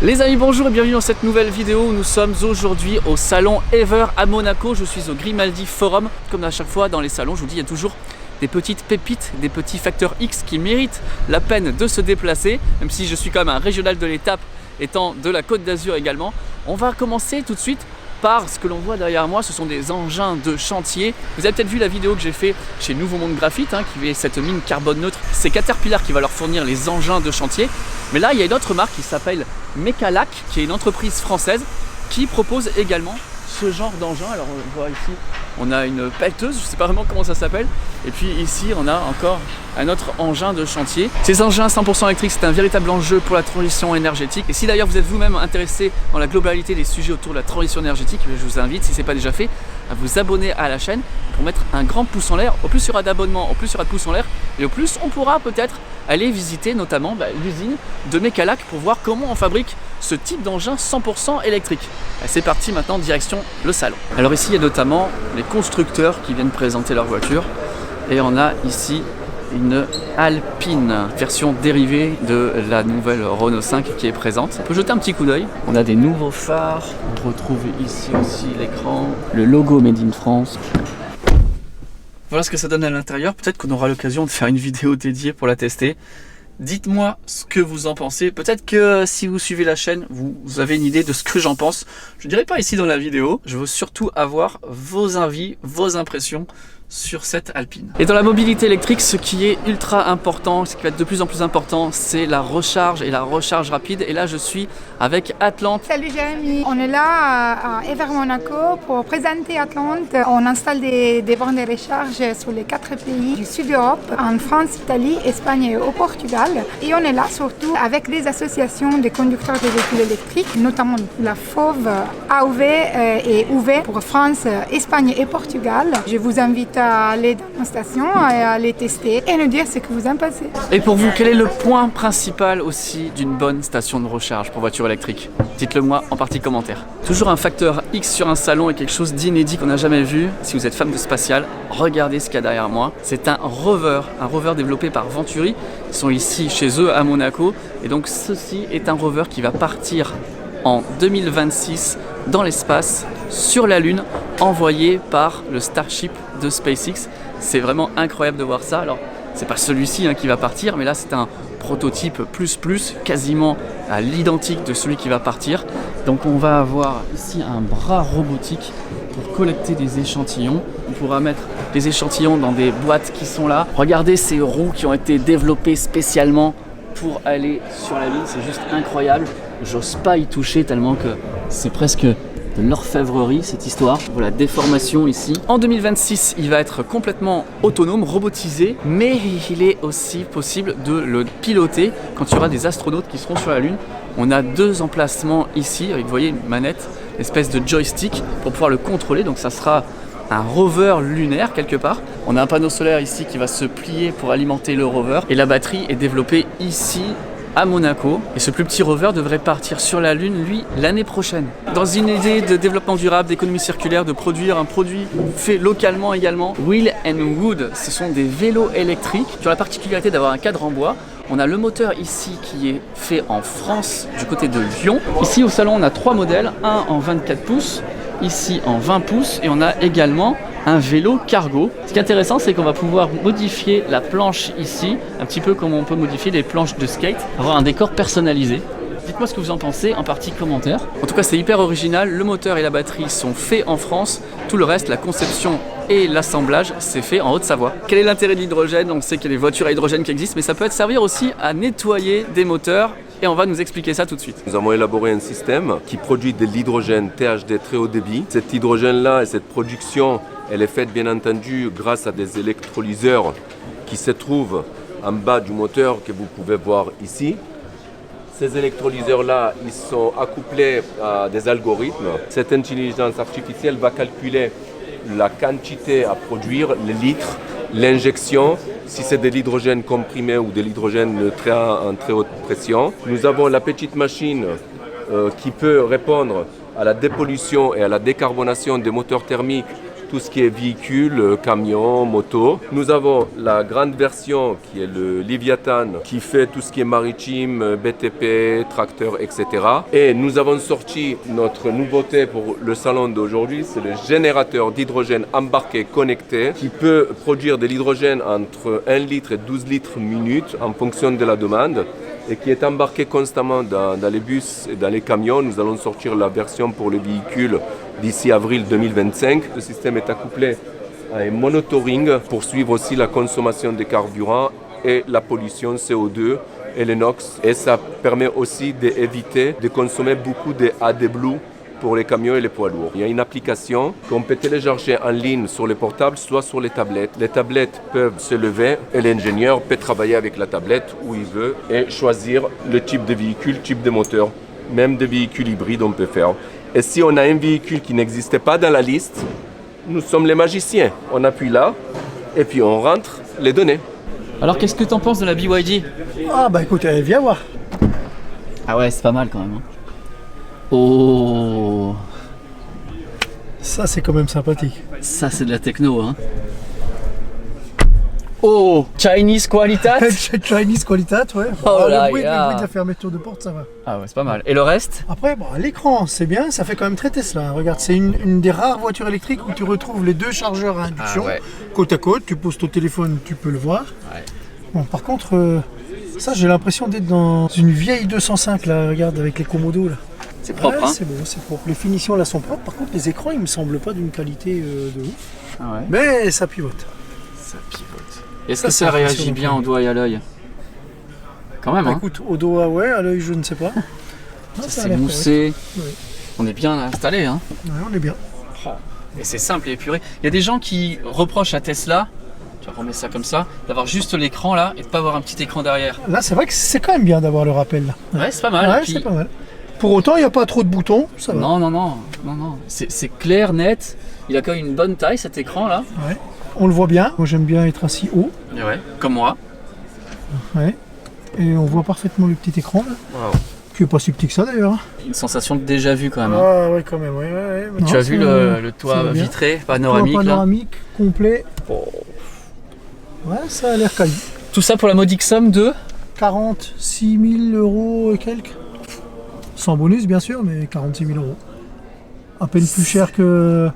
Les amis, bonjour et bienvenue dans cette nouvelle vidéo où nous sommes aujourd'hui au salon Ever à Monaco. Je suis au Grimaldi Forum. Comme à chaque fois dans les salons, je vous dis, il y a toujours des petites pépites, des petits facteurs X qui méritent la peine de se déplacer. Même si je suis quand même un régional de l'étape, étant de la Côte d'Azur également. On va commencer tout de suite par ce que l'on voit derrière moi, ce sont des engins de chantier. Vous avez peut-être vu la vidéo que j'ai fait chez Nouveau Monde Graphite, qui est cette mine carbone neutre. C'est Caterpillar qui va leur fournir les engins de chantier. Mais là, il y a une autre marque qui s'appelle Mecalac, qui est une entreprise française qui propose également ce genre d'engin. Alors on voit ici, on a une pelleteuse, je ne sais pas vraiment comment ça s'appelle. Et puis ici, on a encore un autre engin de chantier. Ces engins 100% électriques, c'est un véritable enjeu pour la transition énergétique. Et si d'ailleurs vous êtes vous-même intéressé dans la globalité des sujets autour de la transition énergétique, je vous invite, si ce n'est pas déjà fait, à vous abonner à la chaîne pour mettre un grand pouce en l'air. Au plus il y aura d'abonnements, au plus il y aura de pouces en l'air. Et au plus on pourra peut-être aller visiter notamment l'usine de Mecalac pour voir comment on fabrique ce type d'engin 100% électrique. C'est parti maintenant, direction le salon. Alors ici, il y a notamment les constructeurs qui viennent présenter leur voiture. Et on a ici une Alpine, version dérivée de la nouvelle Renault 5 qui est présente. On peut jeter un petit coup d'œil. On a des nouveaux phares. On retrouve ici aussi l'écran, le logo Made in France. Voilà ce que ça donne à l'intérieur. Peut-être qu'on aura l'occasion de faire une vidéo dédiée pour la tester. Dites-moi ce que vous en pensez. Peut-être que si vous suivez la chaîne, vous avez une idée de ce que j'en pense. Je ne dirai pas ici dans la vidéo. Je veux surtout avoir vos avis, vos impressions sur cette Alpine. Et dans la mobilité électrique, ce qui est ultra important, ce qui va être de plus en plus important, c'est la recharge et la recharge rapide. Et là, je suis avec Atlante. Salut Jérémy, on est là à Ever Monaco pour présenter Atlante. On installe des bornes de recharge sur les 4 pays du sud d'Europe, en France, Italie, Espagne et au Portugal. Et on est là surtout avec les associations des conducteurs de véhicules électriques, notamment la FAUV, AOV et UV pour France, Espagne et Portugal. Je vous invite à aller dans nos stations et à les tester et nous dire ce que vous en pensez. Et pour vous, quel est le point principal aussi d'une bonne station de recharge pour voiture électrique? Dites-le moi en partie commentaire. Toujours un facteur X sur un salon et quelque chose d'inédit qu'on n'a jamais vu. Si vous êtes fan de spatial, regardez ce qu'il y a derrière moi. C'est un rover développé par Venturi. Ils sont ici chez eux à Monaco. Et donc ceci est un rover qui va partir en 2026 dans l'espace, sur la Lune, envoyé par le Starship de SpaceX. C'est vraiment incroyable de voir ça. Alors, c'est pas celui-ci qui va partir, mais là c'est un prototype plus, quasiment à l'identique de celui qui va partir. Donc on va avoir ici un bras robotique pour collecter des échantillons. On pourra mettre les échantillons dans des boîtes qui sont là. Regardez ces roues qui ont été développées spécialement pour aller sur la Lune, c'est juste incroyable. J'ose pas y toucher tellement que c'est presque de l'orfèvrerie cette histoire. Voilà, déformation ici. En 2026, il va être complètement autonome, robotisé, mais il est aussi possible de le piloter quand il y aura des astronautes qui seront sur la Lune. On a 2 emplacements ici, avec, vous voyez, une manette, une espèce de joystick pour pouvoir le contrôler. Donc ça sera un rover lunaire quelque part. On a un panneau solaire ici qui va se plier pour alimenter le rover. Et la batterie est développée ici à Monaco. Et ce plus petit rover devrait partir sur la Lune, lui, l'année prochaine. Dans une idée de développement durable, d'économie circulaire, de produire un produit fait localement également, Wheel and Wood, ce sont des vélos électriques qui ont la particularité d'avoir un cadre en bois. On a le moteur ici qui est fait en France, du côté de Lyon. Ici au salon, on a 3 modèles, un en 24 pouces, ici en 20 pouces, et on a également un vélo cargo. Ce qui est intéressant, c'est qu'on va pouvoir modifier la planche ici, un petit peu comme on peut modifier les planches de skate, avoir un décor personnalisé. Dites-moi ce que vous en pensez en partie commentaire. En tout cas, c'est hyper original. Le moteur et la batterie sont faits en France. Tout le reste, la conception et l'assemblage, c'est fait en Haute-Savoie. Quel est l'intérêt de l'hydrogène? On sait qu'il y a des voitures à hydrogène qui existent, mais ça peut servir aussi à nettoyer des moteurs. Et on va nous expliquer ça tout de suite. Nous avons élaboré un système qui produit de l'hydrogène THD très haut débit. Cet hydrogène-là et cette production, elle est faite bien entendu grâce à des électrolyseurs qui se trouvent en bas du moteur que vous pouvez voir ici. Ces électrolyseurs-là, ils sont accouplés à des algorithmes. Cette intelligence artificielle va calculer la quantité à produire, les litres, l'injection, si c'est de l'hydrogène comprimé ou de l'hydrogène neutre en très haute pression. Nous avons la petite machine qui peut répondre à la dépollution et à la décarbonation des moteurs thermiques tout ce qui est véhicules, camions, motos. Nous avons la grande version qui est le Léviathan, qui fait tout ce qui est maritime, BTP, tracteur, etc. Et nous avons sorti notre nouveauté pour le salon d'aujourd'hui, c'est le générateur d'hydrogène embarqué connecté qui peut produire de l'hydrogène entre 1 litre et 12 litres minute en fonction de la demande et qui est embarqué constamment dans les bus et dans les camions. Nous allons sortir la version pour les véhicules d'ici avril 2025. Le système est accouplé à un monitoring pour suivre aussi la consommation des carburants et la pollution CO2 et les NOx. Et ça permet aussi d'éviter de consommer beaucoup de AdBlue pour les camions et les poids lourds. Il y a une application qu'on peut télécharger en ligne sur les portables, soit sur les tablettes. Les tablettes peuvent se lever et l'ingénieur peut travailler avec la tablette où il veut et choisir le type de véhicule, type de moteur. Même des véhicules hybrides on peut faire. Et si on a un véhicule qui n'existait pas dans la liste, nous sommes les magiciens. On appuie là et puis on rentre les données. Alors qu'est-ce que t'en penses de la BYD? Ah bah écoute, viens voir. Ah ouais, c'est pas mal quand même. Hein. Oh, Ça c'est quand même sympathique. ça c'est de la techno, hein. Oh, Chinese qualitat. Chinese qualitat, ouais. Oh là le bruit là. de la fermeture de porte, ça va. Ah ouais, c'est pas mal. Et le reste? Après, bon, l'écran, c'est bien, ça fait quand même très Tesla. Regarde, c'est une des rares voitures électriques où tu retrouves les deux chargeurs à induction, Ah ouais. côte à côte. Tu poses ton téléphone, tu peux le voir. Ouais. Bon, par contre, ça j'ai l'impression d'être dans une vieille 205 là, regarde, avec les commodos là. C'est propre, Ouais, hein. c'est beau, c'est propre. Les finitions là sont propres. Par contre, les écrans, ils me semblent pas d'une qualité de ouf. Ah ouais. Mais ça pivote. Ça pivote. Est-ce Ça, que c'est ça réagit impressionnant. bien au doigt et à l'œil? Quand même, Bah, hein. écoute, au doigt, ouais, à l'œil, je ne sais pas. Ah, ça a C'est l'air moussé. Ouais. On est bien installé, hein. correct. Ouais, on est bien. Et c'est simple et épuré. Il y a des gens qui reprochent à Tesla, tu vas remettre ça comme ça, d'avoir juste l'écran là et de pas avoir un petit écran derrière. Là, c'est vrai que c'est quand même bien d'avoir le rappel là. Ouais, c'est pas mal. Ouais, Puis- c'est pas mal. Pour autant, il n'y a pas trop de boutons, ça va. Non. C'est clair, net. Il a quand même une bonne taille cet écran là. Ouais. On le voit bien. Moi, j'aime bien être assis haut. Ouais. Comme moi. Ouais. Et on voit parfaitement le petit écran là. Wow. Qui est pas si petit que ça d'ailleurs. Une sensation de déjà vu quand même. Hein. Ah ouais, quand même. Ouais. Tu Non, as vu le ça toit va bien. vitré, panoramique là. Panoramique, complet. Oh. Ouais, ça a l'air quali. Tout ça pour la modique somme de 46 000 € et quelques. Sans bonus bien sûr, mais 46 000 €. À peine plus cher que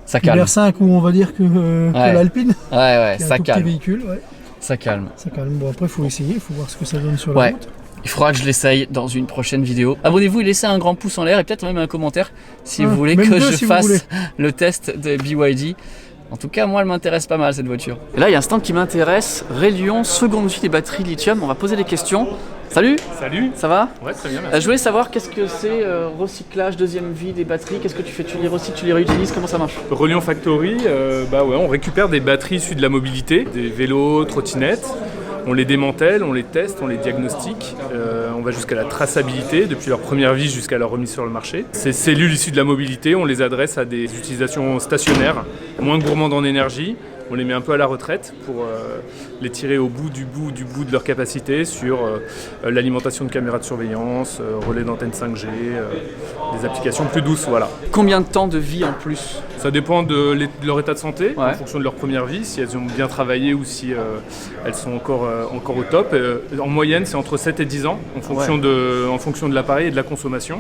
ça calme. l'R5 ou on va dire que Ouais. l'Alpine. Ouais, Qui est un ça tout petit calme. véhicule, ouais. Ça calme. Ça calme. Bon après il faut essayer, il faut voir ce que ça donne sur la Ouais. route. Il faudra que je l'essaye dans une prochaine vidéo. Abonnez-vous et laissez un grand pouce en l'air et peut-être même un commentaire si vous voulez même que deux, je si vous fasse voulez. le test de BYD. En tout cas, moi, elle m'intéresse pas mal cette voiture. Et là, il y a un stand qui m'intéresse. Rélion, seconde vie des batteries lithium. On va poser des questions. Salut, Salut. ça va? Ouais, très bien, merci. Je voulais savoir qu'est-ce que c'est recyclage, deuxième vie des batteries. Qu'est-ce que tu fais? Tu les recycles, tu les réutilises? Comment ça marche? Relion Factory, on récupère des batteries issues de la mobilité, des vélos, trottinettes. On les démantèle, on les teste, on les diagnostique. On va jusqu'à la traçabilité, depuis leur première vie jusqu'à leur remise sur le marché. Ces cellules issues de la mobilité, on les adresse à des utilisations stationnaires, moins gourmandes en énergie. On les met un peu à la retraite pour les tirer au bout de leur capacité sur l'alimentation de caméras de surveillance, relais d'antenne 5G, des applications plus douces, voilà. Combien de temps de vie en plus? Ça dépend de leur état de santé, Ouais. en fonction de leur première vie, si elles ont bien travaillé ou si elles sont encore au top. En moyenne, c'est entre 7 et 10 ans, en fonction de l'appareil et de la consommation.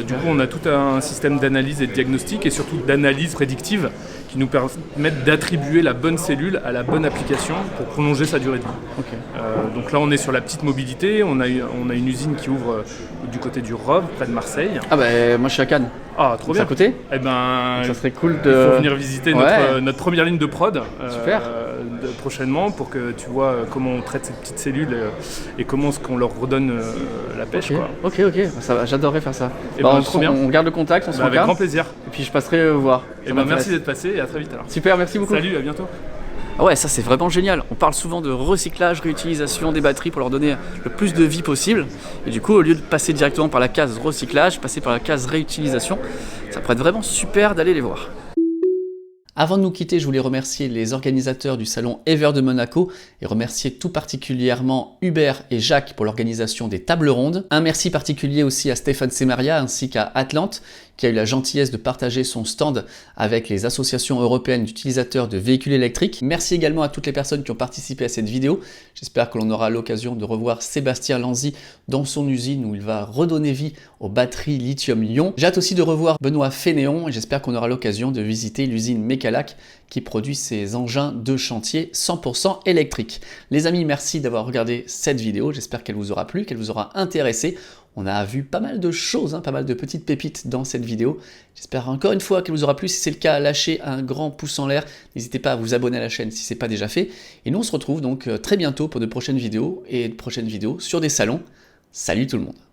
Du coup, on a tout un système d'analyse et de diagnostic et surtout d'analyse prédictive qui nous permettent d'attribuer la bonne cellule à la bonne application pour prolonger sa durée de vie. Ok. Donc là, on est sur la petite mobilité. On a une usine qui ouvre du côté du Rove, près de Marseille. Ah bah moi je suis à Cannes. Ah, trop C'est à bien. côté? Eh ben, Ça serait cool il de... faut venir visiter Ouais. notre première ligne de prod Super. prochainement pour que tu vois comment on traite ces petites cellules et comment est-ce qu'on leur redonne la pêche. Ok, Quoi. ok, ça va, j'adorerais faire ça. Eh ben, on, trop bien. on garde le contact, on se Bah, avec regarde, grand plaisir. et puis je passerai voir. Et Ça ben, m'intéresse. merci d'être passé et à très vite alors. Super, merci beaucoup. Salut, à bientôt. Ah ouais, ça c'est vraiment génial. On parle souvent de recyclage, réutilisation des batteries pour leur donner le plus de vie possible. Et du coup, au lieu de passer directement par la case recyclage, passer par la case réutilisation, ça pourrait être vraiment super d'aller les voir. Avant de nous quitter, je voulais remercier les organisateurs du salon Ever de Monaco et remercier tout particulièrement Hubert et Jacques pour l'organisation des tables rondes. Un merci particulier aussi à Stéphane Semaria ainsi qu'à Atlante qui a eu la gentillesse de partager son stand avec les associations européennes d'utilisateurs de véhicules électriques. Merci également à toutes les personnes qui ont participé à cette vidéo. J'espère que l'on aura l'occasion de revoir Sébastien Lanzy dans son usine où il va redonner vie aux batteries lithium-ion. J'ai hâte aussi de revoir Benoît Fénéon et j'espère qu'on aura l'occasion de visiter l'usine Mecalac qui produit ces engins de chantier 100% électriques. Les amis, merci d'avoir regardé cette vidéo. J'espère qu'elle vous aura plu, qu'elle vous aura intéressé. On a vu pas mal de choses, pas mal de petites pépites dans cette vidéo. J'espère encore une fois qu'elle vous aura plu. Si c'est le cas, lâchez un grand pouce en l'air. N'hésitez pas à vous abonner à la chaîne si ce n'est pas déjà fait. Et nous, on se retrouve donc très bientôt pour de prochaines vidéos et de prochaines vidéos sur des salons. Salut tout le monde!